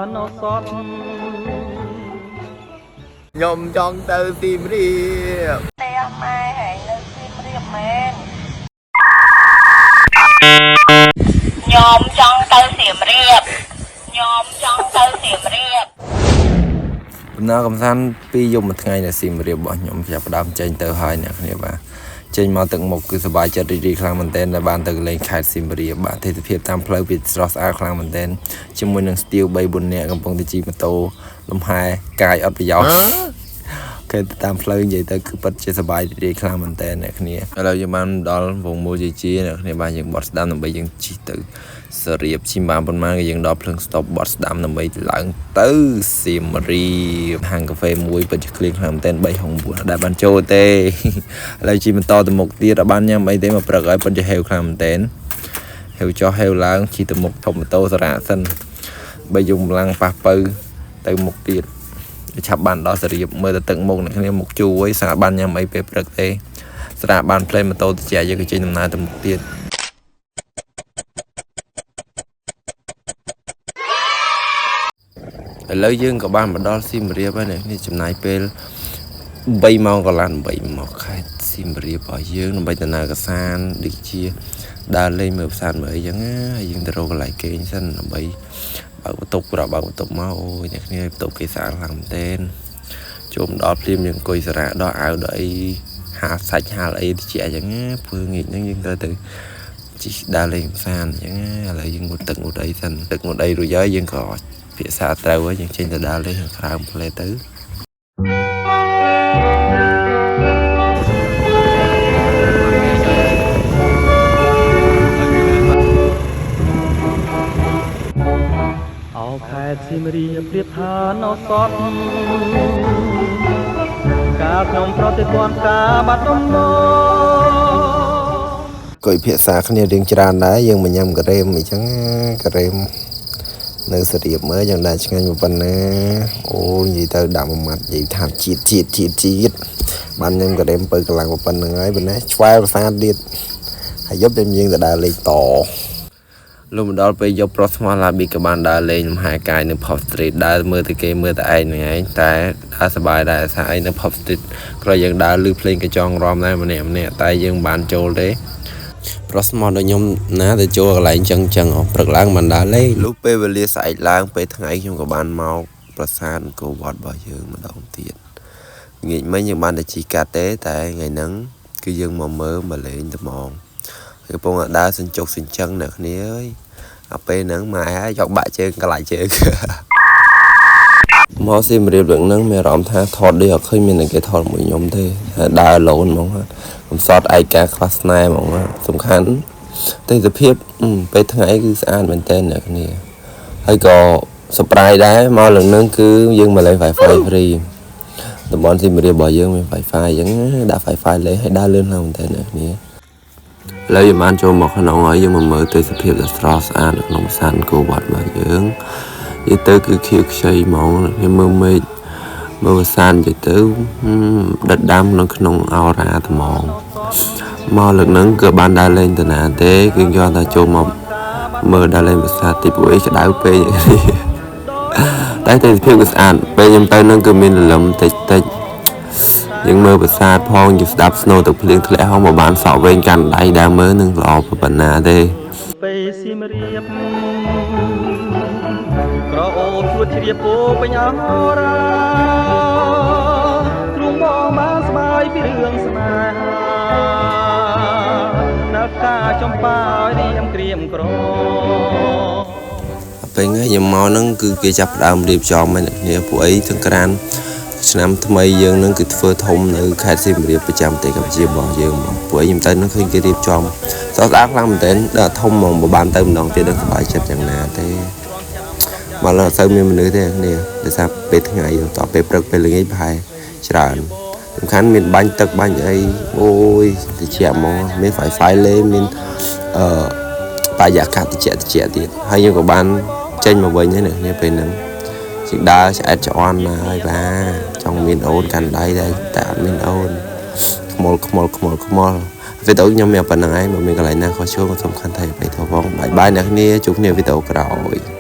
nó xót ខ្ញុំចង់ទៅទីមរៀប តែម៉ែហែងនៅទីមរៀបមែនខ្ញុំចង់ទៅសៀមរាបខ្ញុំចង់ទៅសៀមរាប ដំណើរកំសាន្តពីយប់មួយថ្ងៃនៅសៀមរាបរបស់ខ្ញុំចាប់ផ្ដើមចេញទៅហើយអ្នកគ្នាបាទចេញមកទឹកមុខគឺសប្បាយចិត្តរីករាយខ្លាំងមែនទែនដែលបានទៅលេងខេត្តសៀមរាបបាទទេសភាពតាមផ្លូវវាស្រស់ស្អាតខ្លាំងមែនទែនជាមួយនឹងស្ទាវ 3-4 នាក់កំពុងតែជិះម៉ូតូលំហែកាយអត់ប្រយោជន៍គេតាមផ្លូវនិយាយទៅគឺពិតជាសប្បាយរីករាយខ្លាំងមែនទែនអ្នកគ្នាឥឡូវយើងបានដល់វងមូលជាអ្នកគ្នាបាទយើងបត់ស្ដាំដើម្បីយើងជិះទៅសរៀបជិះបានប៉ុន្មានក៏យើងដល់ភ្លើងស្តុបបត់ស្ដាំដើម្បីឡើងទៅសៀមរាបហាងកាហ្វេមួយពិតជាក្លៀងខ្លាំងមែនទែន3ហុង4អត់ដែលបានចូលទេឥឡូវជិះបន្តទៅមុខទៀតអត់បានញ៉ាំអីទេមកព្រឹកហើយពិតជាហេវខ្លាំងមែនទែនហេវចុះហេវឡើងជិះទៅមុខធំម៉ូតូសារ៉ាសិនបើយើងកម្លាំងប៉ះពៅទៅមុខទៀតឆាប់បានដល់សរៀបមើលទៅទឹកមុខអ្នកគ្នាមុខជួយស្អាតបានញ៉ាំអីពេលព្រឹកទេស្រាប់បានផ្លេម៉ូតូទៅជាយើងក៏ចេញដំណើរទៅមុខទៀតឥឡូវយើងក៏បានមកដល់សៀមរាបហើយអ្នកនេះចំណាយពេល3ម៉ោងកន្លះដើម្បីមកខេត្តសៀមរាបរបស់យើងដើម្បីដំណើរកម្សាន្តដូចជាដើរលេងមើលផ្សារមើលអីចឹងហើយយើងទៅរកកន្លែងគេងសិនដើម្បីបើកបន្ទប់ក្រោយបើកបន្ទប់មកអូយអ្នកគ្នាបន្ទប់គេស្អាតខ្លាំងមែនទែនចូលដល់ភ្លាមយើងអង្គុយសារ៉ាដល់អាវដល់អីហាលសាច់ហាលអីតិចអញ្ចឹងធ្វើងាកហ្នឹងយើងទៅជីដើរលេងផ្សារអញ្ចឹងឥឡូវយើងងូតទឹកងូតអីសិនទឹកងូតអីរួចហើយយើងក៏ភាសាត្រូវហើយយើងចេញទៅដើរលេងខាងក្រៅផ្លេទៅខេត្តសៀមរាបប្រៀបថានៅសតកាលខ្ញុំប្រតិព័ន្ធការបាត់ដំណក៏ភាសាគ្នារៀងច្រើនដែរយើងមកញ៉ាំការ៉េមអញ្ចឹងការ៉េមនៅសរៀបមើលយ៉ាងដែរឆ្ងាញ់ប៉ុណ្ណាអូនិយាយទៅដាក់មួយម៉ាត់និយាយថាជាតិបានញ៉ាំការ៉េមបើកម្លាំងប៉ុណ្្នឹងហើយប៉ុណ្ណាឆ្វែលភាសាទៀតហើយយប់តែយើងទៅដើរលេងតលុំដល់ពេលយកប្រុសស្មោះឡាប៊ីក៏បានដើរលេងលំហែកាយនៅ Pop Street ដើរមើលទៅគេមើលតែឯងហ្នឹងឯងតែដើរសប្បាយដែរថាឯងនៅ Pop Street ក្រោយយើងដើរលឺភ្លេងកញ្ចងរំដែរម្នាក់តែយើងបានចូលទេប្រុសស្មោះដល់ខ្ញុំណាទៅចូលកន្លែងចឹងព្រឹកឡើងបានដើរលេងលុះពេលវេលាស្អែកឡើងពេលថ្ងៃខ្ញុំក៏បានមកប្រាសាទអង្គរវត្តរបស់យើងម្ដងទៀតងាកមិញយើងបានតែជីកាត់ទេតែថ្ងៃហ្នឹងគឺយើងមកមើលមកលេងត្មងកំពុងដើរសិនជុកសិនចឹងអ្នកគ្នាអើយអាពេលហ្នឹងម៉ែហើយយកបាក់ជើងកន្លែងជើងមកសៀមរាបរឿងហ្នឹងមានអារម្មណ៍ថាថតដូចអត់ឃើញមានអ្នកគេថតមួយខ្ញុំទេដើរឡូនហ្មងកំសត់ឯកាខ្លះស្នេហ៍ហ្មងសំខាន់ទេសភាពពេលថ្ងៃគឺស្អាតមែនទែនអ្នកគ្នាហើយក៏សប្បាយដែរមកលើហ្នឹងគឺយើងមកលេង Wi-Fi free តំបន់សៀមរាបរបស់យើងមាន Wi-Fi អញ្ចឹងដាក់ Wi-Fi លេងឲ្យដើរលឿនឡើងមែនទែនអ្នកគ្នាឥឡូវយើងបានចូលមកក្នុងហើយយើងមកមើលទេសភាពដ៏ស្រស់ស្អាតនៅក្នុងប្រាសាទអង្គរវត្តរបស់យើងនិយាយទៅគឺខៀវខ្ចីហ្មងយើងមើលមេឃមើលប្រាសាទនិយាយទៅដិតដាំនៅក្នុងអោរាថ្មមកលើកហ្នឹងក៏បានដើរលេងតាណាទេគឺយកថាចូលមកមើលដើរលេងប្រាសាទទីពួកឯងក្តៅពេកតែទេសភាពគឺស្អាតពេលខ្ញុំទៅហ្នឹងគឺមានរលឹមតិចយើងមើលប្រាសាទផងយើងស្ដាប់ស្នូរទឹកភ្លៀងធ្លាក់ហោះមកបានសក់វែងកាន់ដៃដើរមើលនឹងល្អប៉ុណ្ណាទេពេលសៀមរាបក្រអូបជួតជ្រាបពោពេញអរ៉ាទ្រុងមកបានស្បាយពីរឿងស្នេហានៅការចំប៉ារៀមក្រៀមក្រពេលថ្ងៃខ្ញុំមកហ្នឹងគឺគេចាប់ផ្ដើមរៀបចំហើយអ្នកគ្នាពួកអីសង្ក្រានឆ្នាំថ្មីយើងនឹងគឺធ្វើធំនៅខេត្តសៀមរាបប្រចាំប្រទេសកម្ពុជារបស់យើងពួកខ្ញុំទៅនឹងឃើញគេរៀបចំស្រស់ស្អាតខ្លាំងមែនទែនដល់ធំហ្មងបើបានទៅម្ដងទៀតនឹងសប្បាយចិត្តយ៉ាងណាទេមកឡើងអត់សូវមានមនុស្សទេគ្នាដោយសារពេលថ្ងៃតពេលព្រឹកពេលល្ងាចប្រហែលច្រើនសំខាន់មានបាញ់ទឹកបាញ់អីអូយតិចហ្មងមាន Wi-Fi លេងមានបរិយាកាសតិចទៀតហើយយើងក៏បានចេញមកវិញហើយអ្នកគ្នាពេលហ្នឹងជាងដើរឆ្អែតឆ្អន់ហើយបាទចង់មានអូនកាន់ដៃតែអត់មានអូនខ្មុលវីដេអូខ្ញុំមានប៉ុណ្្នឹងឯងបើមានកន្លែងណាខុសឆ្គងក៏សំខាន់ថាបេធផងបាយអ្នកគ្នាជួបគ្នាវីដេអូក្រោយ